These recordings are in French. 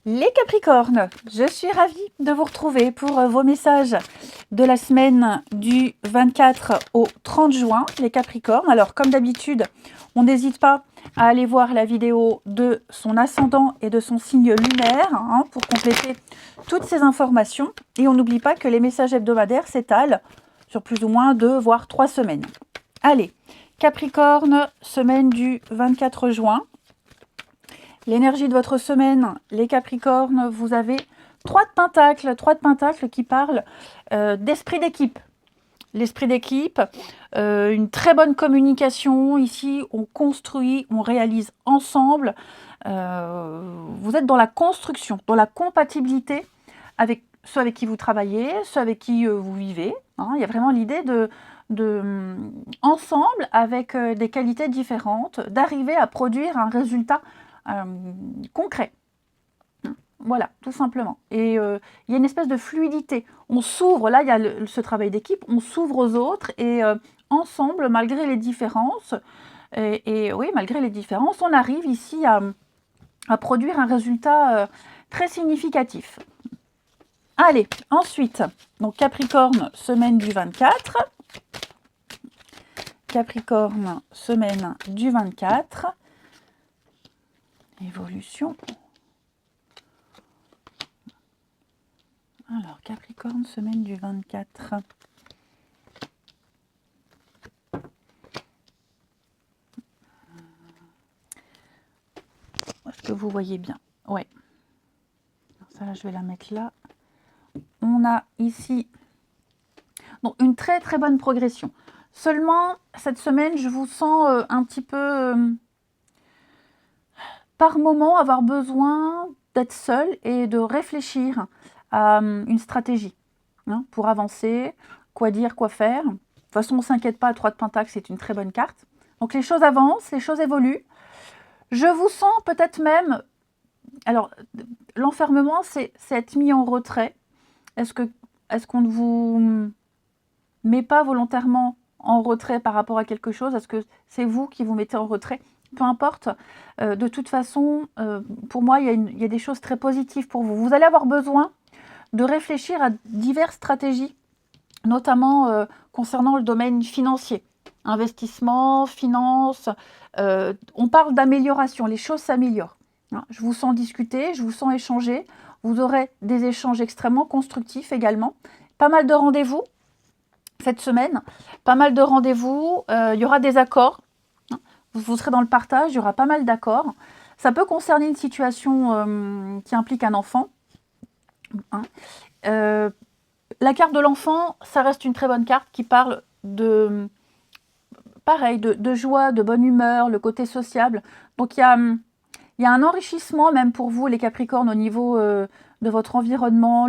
Les Capricornes, je suis ravie de vous retrouver pour vos messages de la semaine du 24 au 30 juin, les Capricornes. Alors, comme d'habitude, on n'hésite pas à aller voir la vidéo de son ascendant et de son signe lunaire pour compléter toutes ces informations. Et on n'oublie pas que les messages hebdomadaires s'étalent sur plus ou moins 2 voire 3 semaines. Allez, Capricorne, semaine du 24 juin. L'énergie de votre semaine, les Capricornes, vous avez 3 de pentacles qui parlent d'esprit d'équipe. L'esprit d'équipe, une très bonne communication. Ici, on construit, on réalise ensemble. Vous êtes dans la construction, dans la compatibilité avec ceux avec qui vous travaillez, ceux avec qui vous vivez. Il y a vraiment l'idée ensemble, avec des qualités différentes, d'arriver à produire un résultat concret. Voilà, tout simplement. Et il y a une espèce de fluidité. On s'ouvre, là, il y a ce travail d'équipe, on s'ouvre aux autres et ensemble, malgré les différences, oui, malgré les différences, on arrive ici à produire un résultat très significatif. Allez, ensuite, donc Capricorne, semaine du 24. Capricorne, semaine du 24. Évolution. Alors, Capricorne, semaine du 24. Est-ce que vous voyez bien? Ouais. Ça, là, je vais la mettre là. On a ici donc, une très très bonne progression. Seulement, cette semaine, je vous sens un petit peu, par moment, avoir besoin d'être seul et de réfléchir à une stratégie pour avancer, quoi dire, quoi faire. De toute façon, on ne s'inquiète pas, 3 de Pentacle, c'est une très bonne carte. Donc, les choses avancent, les choses évoluent. Je vous sens peut-être même... Alors, l'enfermement, c'est être mis en retrait. Est-ce qu'on ne vous met pas volontairement en retrait par rapport à quelque chose? Est-ce que c'est vous qui vous mettez en retrait? Peu importe. De toute façon, pour moi, il y a des choses très positives pour vous. Vous allez avoir besoin de réfléchir à diverses stratégies, notamment concernant le domaine financier. Investissement, finance, on parle d'amélioration, les choses s'améliorent. Je vous sens discuter, je vous sens échanger, vous aurez des échanges extrêmement constructifs également. Pas mal de rendez-vous cette semaine, pas mal de rendez-vous, il y aura des accords, vous serez dans le partage, il y aura pas mal d'accords. Ça peut concerner une situation qui implique un enfant. La carte de l'enfant, ça reste une très bonne carte qui parle de... Pareil, de joie, de bonne humeur, le côté sociable. Donc, il y a un enrichissement même pour vous, les Capricornes, au niveau de votre environnement,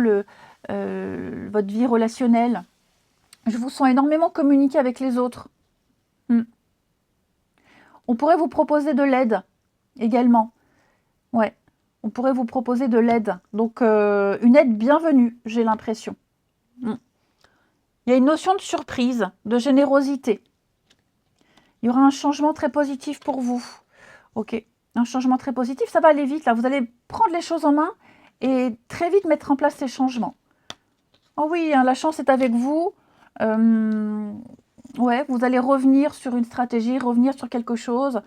votre vie relationnelle. Je vous sens énormément communiquer avec les autres. On pourrait vous proposer de l'aide également. Ouais, on pourrait vous proposer de l'aide. Donc, une aide bienvenue, j'ai l'impression. Il y a une notion de surprise, de générosité. Il y aura un changement très positif pour vous. Ok, un changement très positif, ça va aller vite. Là, vous allez prendre les choses en main et très vite mettre en place ces changements. Oh oui, la chance est avec vous. Ouais, vous allez revenir sur une stratégie, revenir sur quelque chose.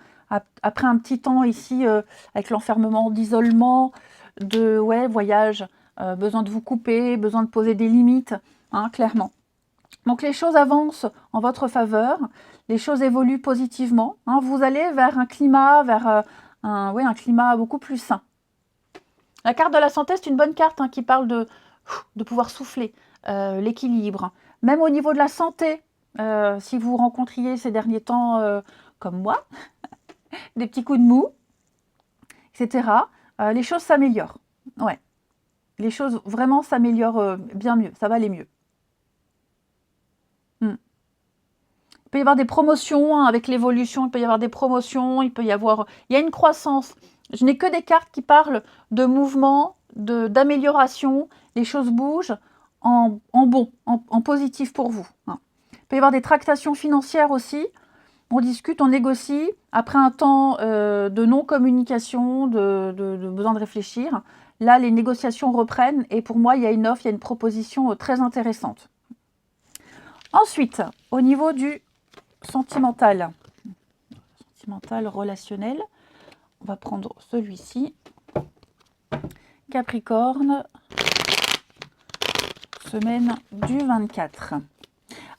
Après un petit temps ici, avec l'enfermement, d'isolement, de voyage, besoin de vous couper, besoin de poser des limites, clairement. Donc les choses avancent en votre faveur, les choses évoluent positivement. Vous allez vers un climat, un climat beaucoup plus sain. La carte de la santé, c'est une bonne carte qui parle de pouvoir souffler, l'équilibre. Même au niveau de la santé, si vous rencontriez ces derniers temps, comme moi, des petits coups de mou, etc., les choses s'améliorent. Ouais. Les choses vraiment s'améliorent bien mieux, ça va aller mieux. Il peut y avoir des promotions avec l'évolution, il peut y avoir des promotions, il y a une croissance. Je n'ai que des cartes qui parlent de mouvement, d'amélioration, les choses bougent en bon, en positif pour vous. Il peut y avoir des tractations financières aussi, on discute, on négocie. Après un temps de non-communication, de besoin de réfléchir, là, les négociations reprennent et pour moi, il y a une offre, il y a une proposition très intéressante. Ensuite, au niveau du sentimental, relationnel, on va prendre celui-ci. Capricorne, semaine du 24.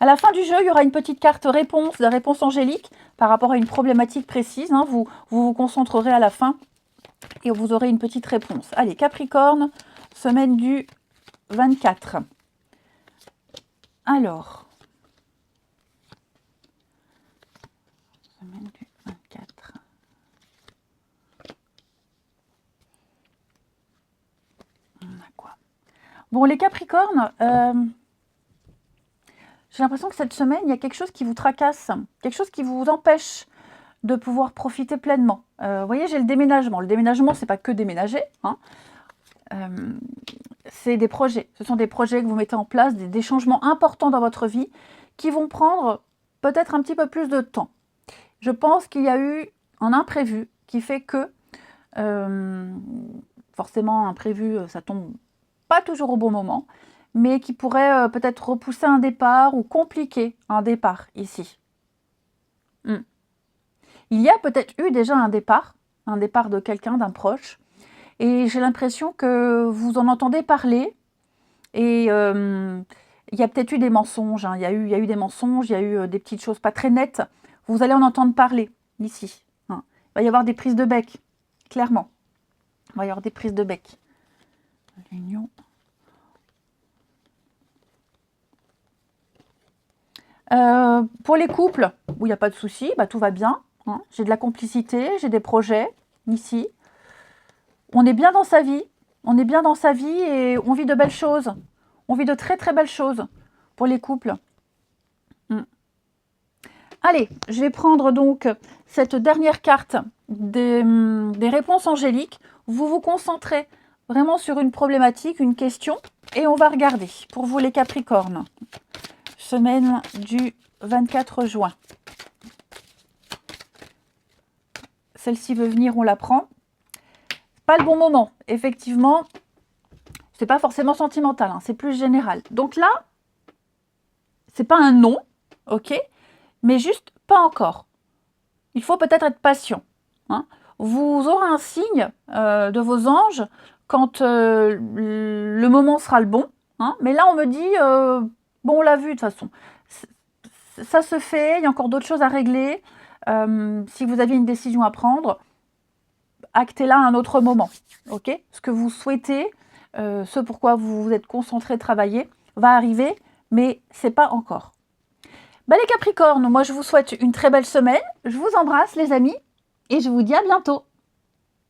À la fin du jeu, il y aura une petite carte réponse, la réponse angélique, par rapport à une problématique précise. Hein. Vous concentrerez à la fin et vous aurez une petite réponse. Allez, Capricorne, semaine du 24. Alors, semaine du 24. On a quoi? Bon, les Capricornes, j'ai l'impression que cette semaine, il y a quelque chose qui vous tracasse, quelque chose qui vous empêche de pouvoir profiter pleinement. Vous voyez, j'ai le déménagement. Le déménagement, c'est pas que déménager. Hein. C'est des projets. Ce sont des projets que vous mettez en place, des changements importants dans votre vie qui vont prendre peut-être un petit peu plus de temps. Je pense qu'il y a eu un imprévu qui fait que, forcément, imprévu, ça tombe pas toujours au bon moment, mais qui pourrait peut-être repousser un départ ou compliquer un départ ici. Il y a peut-être eu déjà un départ de quelqu'un, d'un proche, et j'ai l'impression que vous en entendez parler, et il y a peut-être eu des mensonges, hein. Il y a eu des mensonges, il y a eu des petites choses pas très nettes. Vous allez en entendre parler ici. Hein. Il va y avoir des prises de bec, clairement. Il va y avoir des prises de bec. L'union. Pour les couples où il n'y a pas de souci, bah, tout va bien. Hein. J'ai de la complicité, j'ai des projets ici. On est bien dans sa vie. On est bien dans sa vie et on vit de belles choses. On vit de très très belles choses pour les couples. Allez, je vais prendre donc cette dernière carte des réponses angéliques. Vous vous concentrez vraiment sur une problématique, une question, et on va regarder pour vous les Capricornes. Semaine du 24 juin. Celle-ci veut venir, on la prend. Pas le bon moment, effectivement. C'est pas forcément sentimental, hein, c'est plus général. Donc là, c'est pas un non, ok, mais juste pas encore. Il faut peut-être être patient. Hein. Vous aurez un signe de vos anges quand le moment sera le bon. Hein. Mais là, on me dit, bon, on l'a vu de toute façon. Ça se fait, il y a encore d'autres choses à régler. Si vous aviez une décision à prendre, actez-la à un autre moment. Okay, ce que vous souhaitez, ce pourquoi vous vous êtes concentré, travaillé, va arriver, mais c'est pas encore. Bah, les Capricornes, moi je vous souhaite une très belle semaine. Je vous embrasse les amis et je vous dis à bientôt.